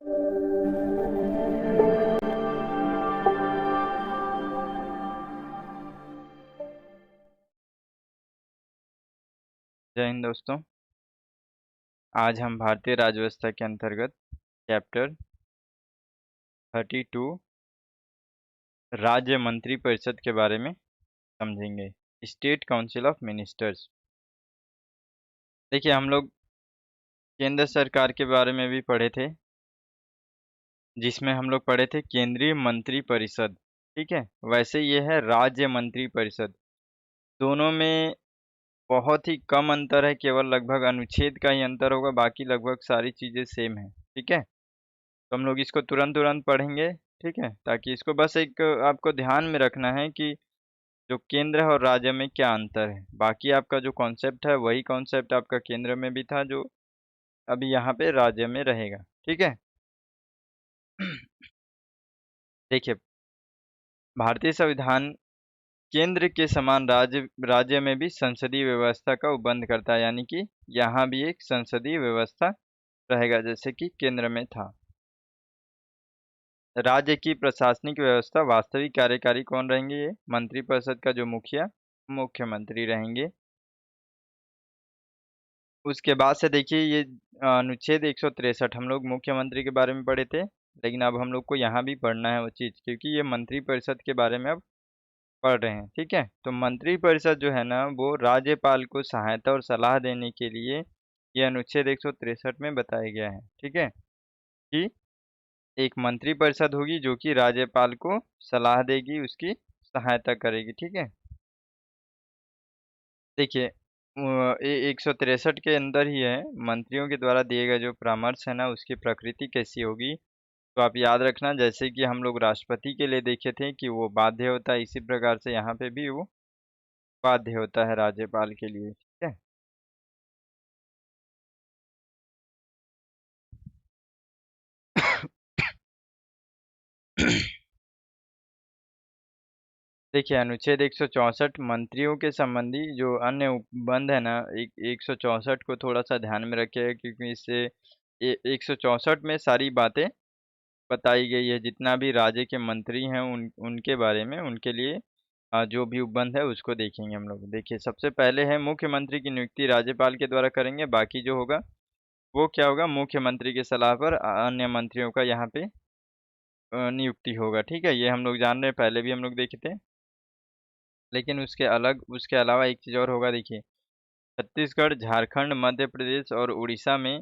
जय हिंद दोस्तों। आज हम भारतीय राज्य व्यवस्था के अंतर्गत चैप्टर 32 राज्य मंत्री परिषद के बारे में समझेंगे। State council of ministers. देखिए, हम लोग केंद्र सरकार के बारे में भी पढ़े थे, जिसमें हम लोग पढ़े थे केंद्रीय मंत्री परिषद। ठीक है, वैसे ये है राज्य मंत्री परिषद। दोनों में बहुत ही कम अंतर है, केवल लगभग अनुच्छेद का ही अंतर होगा, बाकी लगभग सारी चीज़ें सेम है। ठीक है, तो हम लोग इसको तुरंत तुरंत पढ़ेंगे। ठीक है, ताकि इसको बस एक आपको ध्यान में रखना है कि जो केंद्र और राज्य में क्या अंतर है। बाकी आपका जो कॉन्सेप्ट है वही कॉन्सेप्ट आपका केंद्र में भी था, जो अभी यहाँ पे राज्य में रहेगा। ठीक है। देखिए, भारतीय संविधान केंद्र के समान राज्य राज्य में भी संसदीय व्यवस्था का उपबंध करता है, यानी कि यहाँ भी एक संसदीय व्यवस्था रहेगा जैसे कि केंद्र में था। राज्य की प्रशासनिक व्यवस्था, वास्तविक कार्यकारी कौन रहेंगे? ये मंत्रिपरिषद का जो मुखिया मुख्यमंत्री रहेंगे। उसके बाद से देखिए, ये अनुच्छेद 163 हम लोग मुख्यमंत्री के बारे में पढ़े थे, लेकिन अब हम लोग को यहाँ भी पढ़ना है वो चीज़, क्योंकि ये मंत्रिपरिषद के बारे में अब पढ़ रहे हैं। ठीक है, तो मंत्रिपरिषद जो है ना, वो राज्यपाल को सहायता और सलाह देने के लिए ये अनुच्छेद 163 में बताया गया है। ठीक है, कि एक मंत्रिपरिषद होगी जो कि राज्यपाल को सलाह देगी, उसकी सहायता करेगी। ठीक है, देखिए 163 के अंदर ही है, मंत्रियों के द्वारा दिए गए जो परामर्श है ना, उसकी प्रकृति कैसी होगी। तो आप याद रखना, जैसे कि हम लोग राष्ट्रपति के लिए देखे थे कि वो बाध्य होता है, इसी प्रकार से यहाँ पे भी वो बाध्य होता है राज्यपाल के लिए। ठीक है, देखिए अनुच्छेद 164 मंत्रियों के संबंधी जो अन्य उपबंध है ना, 164 को थोड़ा सा ध्यान में रखिएगा, क्योंकि इससे 164 में सारी बातें बताई गई है, जितना भी राज्य के मंत्री हैं उनके बारे में, उनके लिए जो भी उपबंध है उसको देखेंगे हम लोग। देखिए, सबसे पहले है मुख्यमंत्री की नियुक्ति राज्यपाल के द्वारा करेंगे, बाकी जो होगा वो क्या होगा, मुख्यमंत्री की सलाह पर अन्य मंत्रियों का यहाँ पे नियुक्ति होगा। ठीक है, ये हम लोग जान रहे हैं, पहले भी हम लोग देखे थे। लेकिन उसके अलावा एक चीज़ और होगा। देखिए, छत्तीसगढ़, झारखंड, मध्य प्रदेश और उड़ीसा में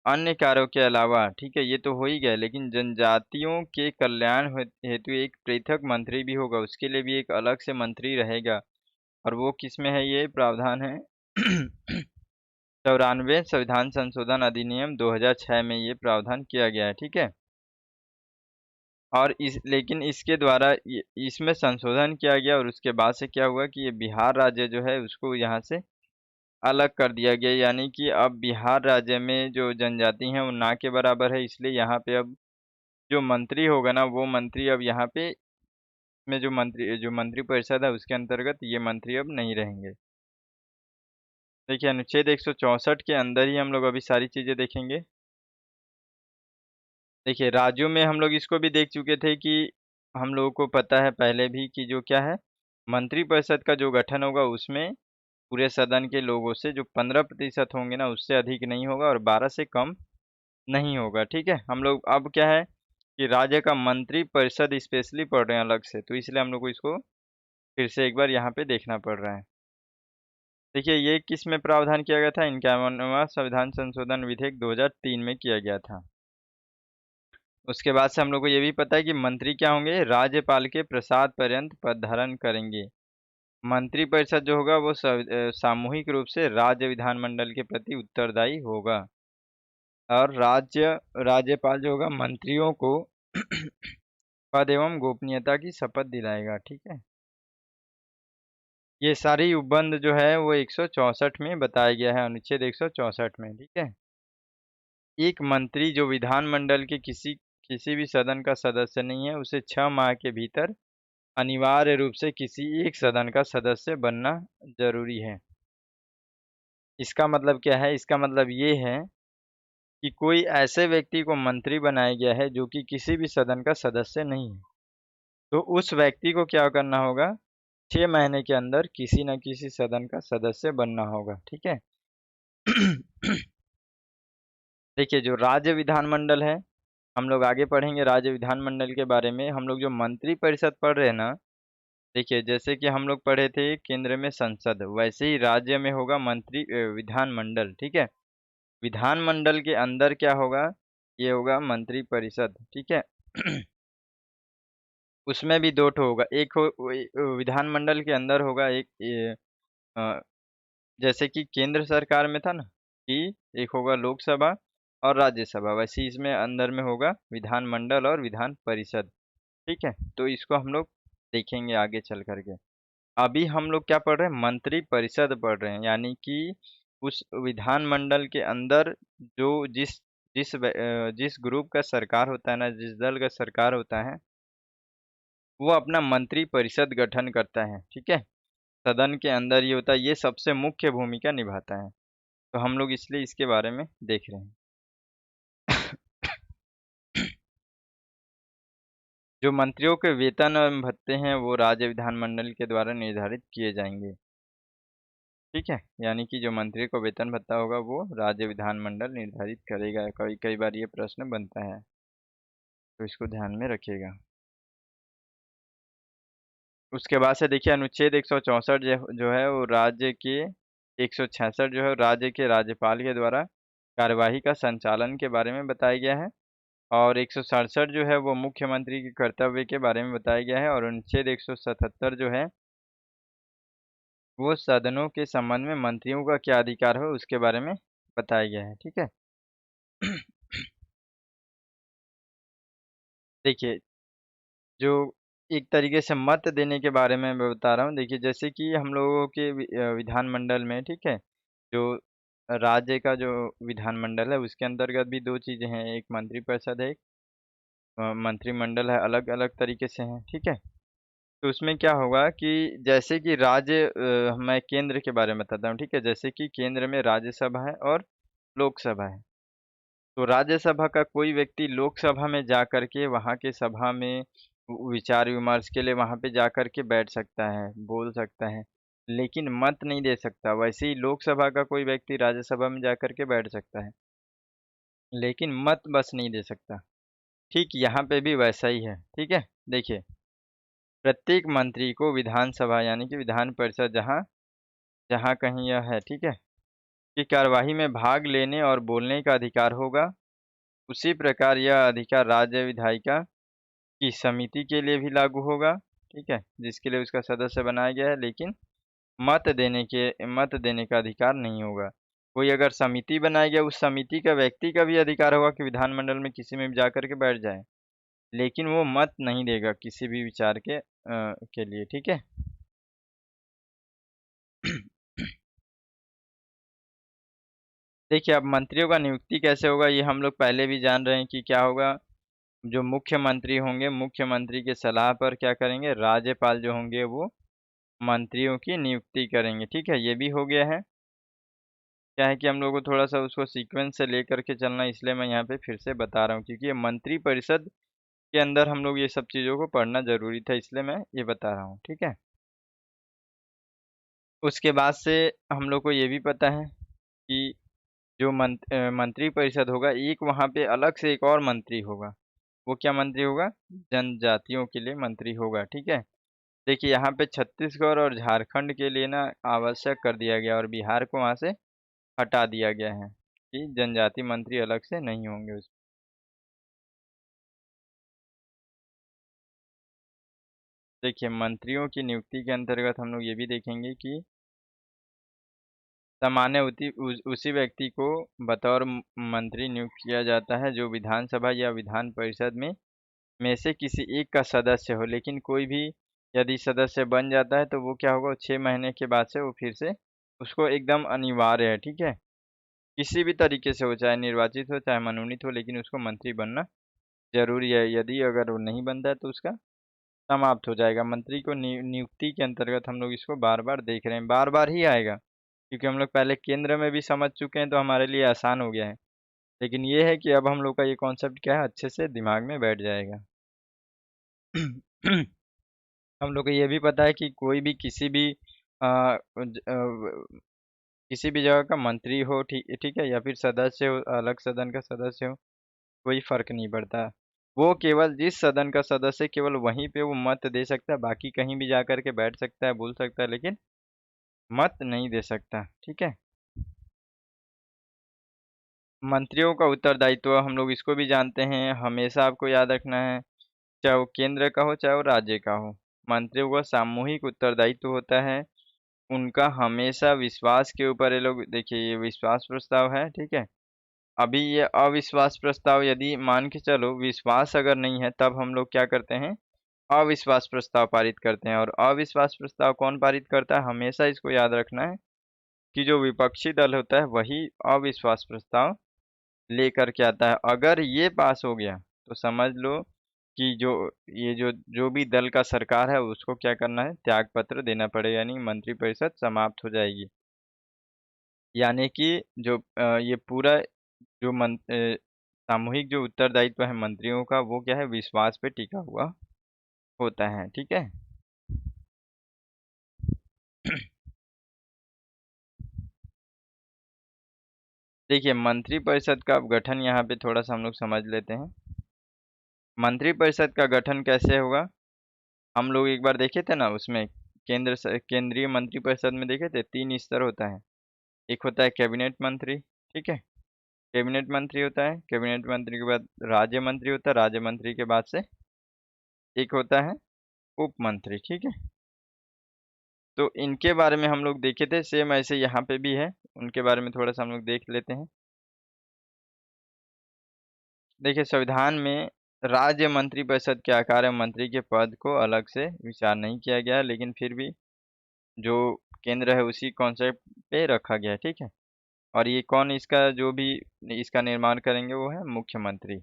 अन्य कार्यों के अलावा, ठीक है, ये तो हो ही गया, लेकिन जनजातियों के कल्याण हेतु एक पृथक मंत्री भी होगा, उसके लिए भी एक अलग से मंत्री रहेगा। और वो किसमें है? ये प्रावधान है 94 संविधान संशोधन अधिनियम 2006 में ये प्रावधान किया गया है। ठीक है, और लेकिन इसके द्वारा इसमें संशोधन किया गया, और उसके बाद से क्या हुआ कि ये बिहार राज्य जो है उसको यहाँ से अलग कर दिया गया, यानी कि अब बिहार राज्य में जो जनजाति हैं वो ना के बराबर है, इसलिए यहाँ पे अब जो मंत्री होगा ना, वो मंत्री अब यहाँ पे में जो मंत्री परिषद है उसके अंतर्गत ये मंत्री अब नहीं रहेंगे। देखिए, अनुच्छेद 164 के अंदर ही हम लोग अभी सारी चीज़ें देखेंगे। देखिए, राज्यों में हम लोग इसको भी देख चुके थे कि हम लोगों को पता है पहले भी कि जो क्या है, मंत्रिपरिषद का जो गठन होगा उसमें पूरे सदन के लोगों से जो 15% होंगे ना, उससे अधिक नहीं होगा और 12 से कम नहीं होगा। ठीक है, हम लोग अब क्या है कि राज्य का मंत्रिपरिषद स्पेशली पढ़ रहे हैं अलग से, तो इसलिए हम लोग को इसको फिर से एक बार यहाँ पे देखना पड़ रहा है। देखिए, ये किस में प्रावधान किया गया था? 51वां संविधान संशोधन विधेयक 2003 में किया गया था। उसके बाद से हम लोग को ये भी पता है कि मंत्री क्या होंगे, राज्यपाल के प्रसाद पर्यंत पद धारण करेंगे। मंत्रिपरिषद जो होगा वो सामूहिक रूप से राज्य विधानमंडल के प्रति उत्तरदायी होगा, और राज्यपाल जो होगा मंत्रियों को पद एवं गोपनीयता की शपथ दिलाएगा। ठीक है, ये सारी उपबंध जो है वो 164 में बताया गया है, अनुच्छेद 164 में। ठीक है, एक मंत्री जो विधानमंडल के किसी भी सदन का सदस्य नहीं है, उसे 6 माह के भीतर अनिवार्य रूप से किसी एक सदन का सदस्य बनना जरूरी है। इसका मतलब क्या है? इसका मतलब ये है कि कोई ऐसे व्यक्ति को मंत्री बनाया गया है जो कि किसी भी सदन का सदस्य नहीं है, तो उस व्यक्ति को क्या करना होगा, 6 महीने के अंदर किसी न किसी सदन का सदस्य बनना होगा, ठीक है। देखिए जो राज्य विधानमंडल है, हम लोग आगे पढ़ेंगे राज्य विधानमंडल के बारे में। हम लोग जो मंत्री परिषद पढ़ रहे हैं ना, देखिए जैसे कि हम लोग पढ़े थे केंद्र में संसद, वैसे ही राज्य में होगा विधानमंडल, ठीक है। विधानमंडल के अंदर क्या होगा, ये होगा मंत्री परिषद, ठीक है। उसमें भी दो ठो होगा, एक विधानमंडल के अंदर होगा एक अ, जैसे कि केंद्र सरकार में था ना कि एक होगा लोकसभा और राज्यसभा, वैसे ही इसमें अंदर में होगा विधानमंडल और विधान परिषद, ठीक है। तो इसको हम लोग देखेंगे आगे चल करके। अभी हम लोग क्या पढ़ रहे हैं, मंत्री परिषद पढ़ रहे हैं, यानी कि उस विधानमंडल के अंदर जो जिस ग्रुप का सरकार होता है ना, जिस दल का सरकार होता है, वो अपना मंत्री परिषद गठन करता है, ठीक है। सदन के अंदर ये होता है, ये सबसे मुख्य भूमिका निभाता है। तो हम लोग इसलिए इसके बारे में देख रहे हैं। जो मंत्रियों के वेतन एवं भत्ते हैं वो राज्य विधानमंडल के द्वारा निर्धारित किए जाएंगे, ठीक है। यानी कि जो मंत्री को वेतन भत्ता होगा वो राज्य विधानमंडल निर्धारित करेगा। कई कई बार ये प्रश्न बनता है, तो इसको ध्यान में रखिएगा। उसके बाद से देखिए अनुच्छेद 164 जो है वो राज्य के 166 जो है राज्य के राज्यपाल के द्वारा कार्यवाही का संचालन के बारे में बताया गया है। और 167 जो है वो मुख्यमंत्री के कर्तव्य के बारे में बताया गया है। और अनुच्छेद 177 जो है वो सदनों के संबंध में मंत्रियों का क्या अधिकार है उसके बारे में बताया गया है, ठीक है। देखिए जो एक तरीके से मत देने के बारे में मैं बता रहा हूँ। देखिए जैसे कि हम लोगों के विधानमंडल में, ठीक है, जो राज्य का जो विधानमंडल है उसके अंतर्गत भी दो चीज़ें हैं, एक मंत्रिपरिषद है, एक मंत्रिमंडल है, अलग अलग तरीके से हैं, ठीक है। तो उसमें क्या होगा कि जैसे कि मैं केंद्र के बारे में बताता हूँ, ठीक है। जैसे कि केंद्र में राज्यसभा है और लोकसभा है। तो राज्यसभा का कोई व्यक्ति लोकसभा में जा कर के वहाँ के सभा में विचार विमर्श के लिए वहाँ पे जा कर के बैठ सकता है, बोल सकता है, लेकिन मत नहीं दे सकता। वैसे ही लोकसभा का कोई व्यक्ति राज्यसभा में जा कर के बैठ सकता है, लेकिन मत बस नहीं दे सकता। ठीक यहाँ पे भी वैसा ही है, ठीक है। देखिए प्रत्येक मंत्री को विधानसभा यानी कि विधान परिषद जहाँ जहाँ कहीं यह है, ठीक है, की कार्यवाही में भाग लेने और बोलने का अधिकार होगा। उसी प्रकार यह अधिकार राज्य विधायिका की समिति के लिए भी लागू होगा, ठीक है, जिसके लिए उसका सदस्य बनाया गया है, लेकिन मत देने का अधिकार नहीं होगा। कोई अगर समिति बनाया गया, उस समिति का व्यक्ति का भी अधिकार होगा कि विधानमंडल में किसी में भी जा कर के बैठ जाए, लेकिन वो मत नहीं देगा किसी भी विचार के लिए, ठीक है। देखिए अब मंत्रियों का नियुक्ति कैसे होगा ये हम लोग पहले भी जान रहे हैं कि क्या होगा। जो मुख्यमंत्री होंगे, मुख्यमंत्री के सलाह पर क्या करेंगे, राज्यपाल जो होंगे वो मंत्रियों की नियुक्ति करेंगे, ठीक है। ये भी हो गया है। क्या है कि हम लोगों को थोड़ा-सा उसको सीक्वेंस से लेकर के चलना है, इसलिए मैं यहाँ पे फिर से बता रहा हूँ, क्योंकि ये मंत्री परिषद के अंदर हम लोग ये सब चीज़ों को पढ़ना ज़रूरी था, इसलिए मैं ये बता रहा हूँ, ठीक है। उसके बाद से हम लोग को ये भी पता है कि जो मंत्री परिषद होगा, एक वहाँ पे अलग से एक और मंत्री होगा। वो क्या मंत्री होगा? जनजातियों के लिए मंत्री होगा, ठीक है। देखिए यहाँ पे छत्तीसगढ़ और झारखंड के लिए ना आवश्यक कर दिया गया और बिहार को वहाँ से हटा दिया गया है कि जनजाति मंत्री अलग से नहीं होंगे उस। देखिए मंत्रियों की नियुक्ति के अंतर्गत हम लोग ये भी देखेंगे कि सामान्य उसी व्यक्ति को बतौर मंत्री नियुक्त किया जाता है जो विधानसभा या विधान परिषद में से किसी एक का सदस्य हो। लेकिन कोई भी यदि सदस्य बन जाता है तो वो क्या होगा, 6 महीने के बाद से वो फिर से उसको एकदम अनिवार्य है, ठीक है। किसी भी तरीके से हो, चाहे निर्वाचित हो चाहे मनोनीत हो, लेकिन उसको मंत्री बनना ज़रूरी है। यदि अगर वो नहीं बनता है तो उसका समाप्त हो जाएगा। मंत्री को नियुक्ति के अंतर्गत हम लोग इसको बार-बार देख रहे हैं, बार-बार ही आएगा, क्योंकि हम लोग पहले केंद्र में भी समझ चुके हैं तो हमारे लिए आसान हो गया है। लेकिन ये है कि अब हम लोग का ये कॉन्सेप्ट क्या है, अच्छे से दिमाग में बैठ जाएगा। हम लोग को ये भी पता है कि कोई भी किसी भी किसी भी जगह का मंत्री हो, ठीक ठीक है, या फिर सदस्य हो, अलग सदन का सदस्य हो, कोई फर्क नहीं पड़ता। वो केवल जिस सदन का सदस्य, केवल वहीं पे वो मत दे सकता है, बाकी कहीं भी जा कर के बैठ सकता है, बोल सकता है, लेकिन मत नहीं दे सकता। ठीक है। मंत्रियों का उत्तरदायित्व हम लोग इसको भी जानते हैं, हमेशा आपको याद रखना है, चाहे वो केंद्र का हो चाहे वो राज्य का हो, मंत्रियों का सामूहिक उत्तरदायित्व होता है। उनका हमेशा विश्वास के ऊपर, ये लोग देखिए ये विश्वास प्रस्ताव है, ठीक है। अभी ये अविश्वास प्रस्ताव, यदि मान के चलो विश्वास अगर नहीं है, तब हम लोग क्या करते हैं, अविश्वास प्रस्ताव पारित करते हैं। और अविश्वास प्रस्ताव कौन पारित करता है, हमेशा इसको याद रखना है कि जो विपक्षी दल होता है वही अविश्वास प्रस्ताव लेकर के आता है। अगर ये पास हो गया तो समझ लो कि जो ये जो भी दल का सरकार है उसको क्या करना है, त्याग पत्र देना पड़ेगा, यानी मंत्रिपरिषद समाप्त हो जाएगी। यानी कि जो ये पूरा जो सामूहिक जो उत्तरदायित्व है मंत्रियों का, वो क्या है, विश्वास पे टिका हुआ होता है। ठीक है। देखिए मंत्रिपरिषद का अब गठन यहाँ पे थोड़ा सा हम लोग समझ लेते हैं। मंत्रिपरिषद का गठन कैसे होगा, हम लोग एक बार देखे थे ना, उसमें केंद्रीय मंत्रिपरिषद में देखे थे 3 स्तर होता है। एक होता है कैबिनेट मंत्री, ठीक है, कैबिनेट मंत्री होता है, कैबिनेट मंत्री के बाद राज्य मंत्री होता है, राज्य मंत्री के बाद से एक होता है उप मंत्री। ठीक है। तो इनके बारे में हम लोग देखे थे, सेम ऐसे यहाँ पे भी है, उनके बारे में थोड़ा सा हम लोग देख लेते हैं। देखिए संविधान में राज्य मंत्रिपरिषद के आकार एवं मंत्री के पद को अलग से विचार नहीं किया गया है, लेकिन फिर भी जो केंद्र है उसी कॉन्सेप्ट पे रखा गया है। ठीक है। और ये कौन, इसका जो भी इसका निर्माण करेंगे वो है मुख्यमंत्री।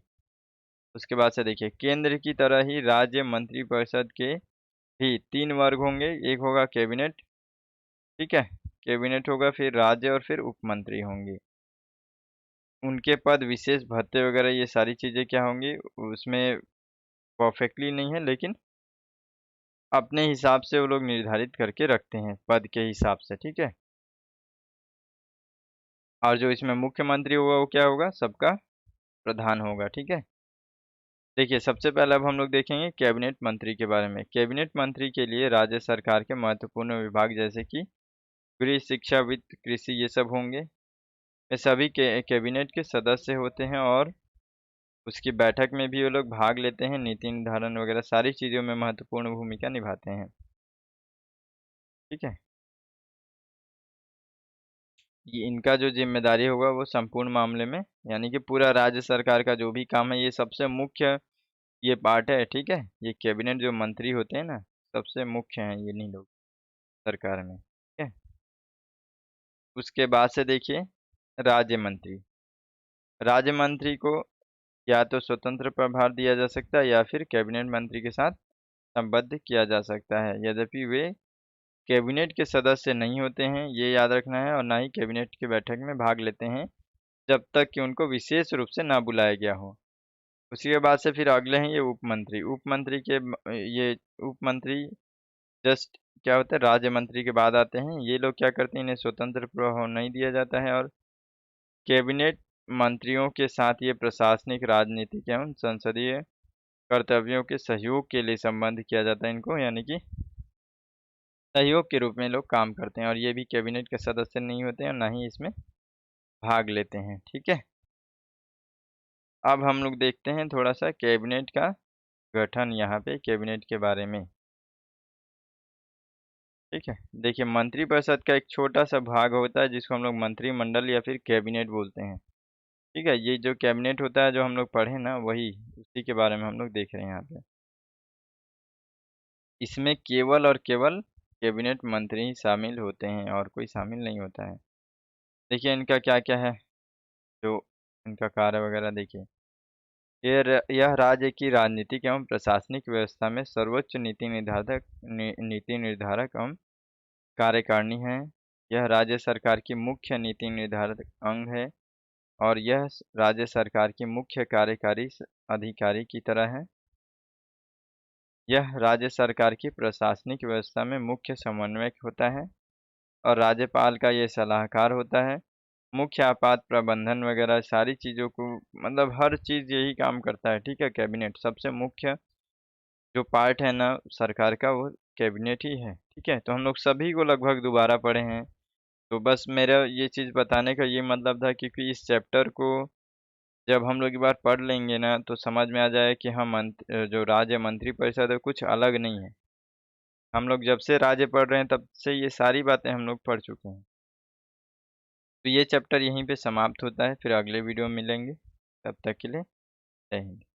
उसके बाद से देखिए केंद्र की तरह ही राज्य मंत्रिपरिषद के भी 3 वर्ग होंगे। एक होगा कैबिनेट, ठीक है, कैबिनेट होगा, फिर राज्य और फिर उपमंत्री होंगे। उनके पद, विशेष भत्ते वगैरह ये सारी चीज़ें क्या होंगी उसमें, परफेक्टली नहीं है लेकिन अपने हिसाब से वो लोग निर्धारित करके रखते हैं पद के हिसाब से। ठीक है। और जो इसमें मुख्यमंत्री होगा वो क्या होगा, सबका प्रधान होगा। ठीक है। देखिए सबसे पहले अब हम लोग देखेंगे कैबिनेट मंत्री के बारे में। कैबिनेट मंत्री के लिए राज्य सरकार के महत्वपूर्ण विभाग जैसे कि गृह, शिक्षा, वित्त, कृषि, ये सब होंगे। ये सभी के कैबिनेट के सदस्य होते हैं और उसकी बैठक में भी वो लोग भाग लेते हैं, नीति निर्धारण वगैरह सारी चीज़ों में महत्वपूर्ण भूमिका निभाते हैं। ठीक है। ये इनका जो जिम्मेदारी होगा वो संपूर्ण मामले में, यानी कि पूरा राज्य सरकार का जो भी काम है, ये सबसे मुख्य ये पार्ट है। ठीक है। ये कैबिनेट जो मंत्री होते हैं ना, सबसे मुख्य हैं ये नहीं लोग सरकार में। ठीक है। उसके बाद से देखिए राज्य मंत्री। राज्य मंत्री को या तो स्वतंत्र प्रभार दिया जा सकता है या फिर कैबिनेट मंत्री के साथ संबद्ध किया जा सकता है। यद्यपि वे कैबिनेट के सदस्य नहीं होते हैं, ये याद रखना है, और ना ही कैबिनेट की बैठक में भाग लेते हैं जब तक कि उनको विशेष रूप से ना बुलाया गया हो। उसी के बाद से फिर अगले हैं ये उपमंत्री। उपमंत्री के ये उपमंत्री जस्ट क्या होता है, राज्य मंत्री के बाद आते हैं। ये लोग क्या करते हैं, इन्हें स्वतंत्र प्रभाव नहीं दिया जाता है, और कैबिनेट मंत्रियों के साथ ये प्रशासनिक, राजनीतिक एवं संसदीय कर्तव्यों के सहयोग के लिए संबंध किया जाता है इनको, यानी कि सहयोग के रूप में लोग काम करते हैं, और ये भी कैबिनेट के सदस्य नहीं होते हैं और ना ही इसमें भाग लेते हैं। ठीक है। अब हम लोग देखते हैं थोड़ा सा कैबिनेट का गठन, यहाँ पे कैबिनेट के बारे में। ठीक है। देखिए मंत्रिपरिषद का एक छोटा सा भाग होता है जिसको हम लोग मंत्रिमंडल या फिर कैबिनेट बोलते हैं। ठीक है। ये जो कैबिनेट होता है जो हम लोग पढ़े ना, वही उसी के बारे में हम लोग देख रहे हैं यहाँ पे। इसमें केवल और केवल कैबिनेट मंत्री ही शामिल होते हैं और कोई शामिल नहीं होता है। देखिए इनका क्या क्या है, जो इनका कार्य वगैरह देखिए। यह राज्य की राजनीतिक एवं प्रशासनिक व्यवस्था में सर्वोच्च नीति निर्धारक एवं कार्यकारिणी है। यह राज्य सरकार की मुख्य नीति निर्धारक अंग है और यह राज्य सरकार की मुख्य कार्यकारी अधिकारी की तरह है। यह राज्य सरकार की प्रशासनिक व्यवस्था में मुख्य समन्वयक होता है और राज्यपाल का ये सलाहकार होता है। मुख्य आपात प्रबंधन वगैरह सारी चीज़ों को मतलब हर चीज़ यही काम करता है, ठीक है। कैबिनेट सबसे मुख्य जो पार्ट है ना सरकार का, वो कैबिनेट ही है, ठीक है। तो हम लोग सभी को लगभग दोबारा पढ़े हैं। तो बस मेरा ये चीज़ बताने का ये मतलब था, क्योंकि इस चैप्टर को जब हम लोग एक बार पढ़ लेंगे ना तो समझ में आ जाए कि हम जो राज्य मंत्रिपरिषद है कुछ अलग नहीं है। हम लोग जब से राज्य पढ़ रहे हैं तब से ये सारी बातें हम लोग पढ़ चुके हैं। तो ये चैप्टर यहीं पे समाप्त होता है, फिर अगले वीडियो में मिलेंगे। तब तक के लिए जय हिंद।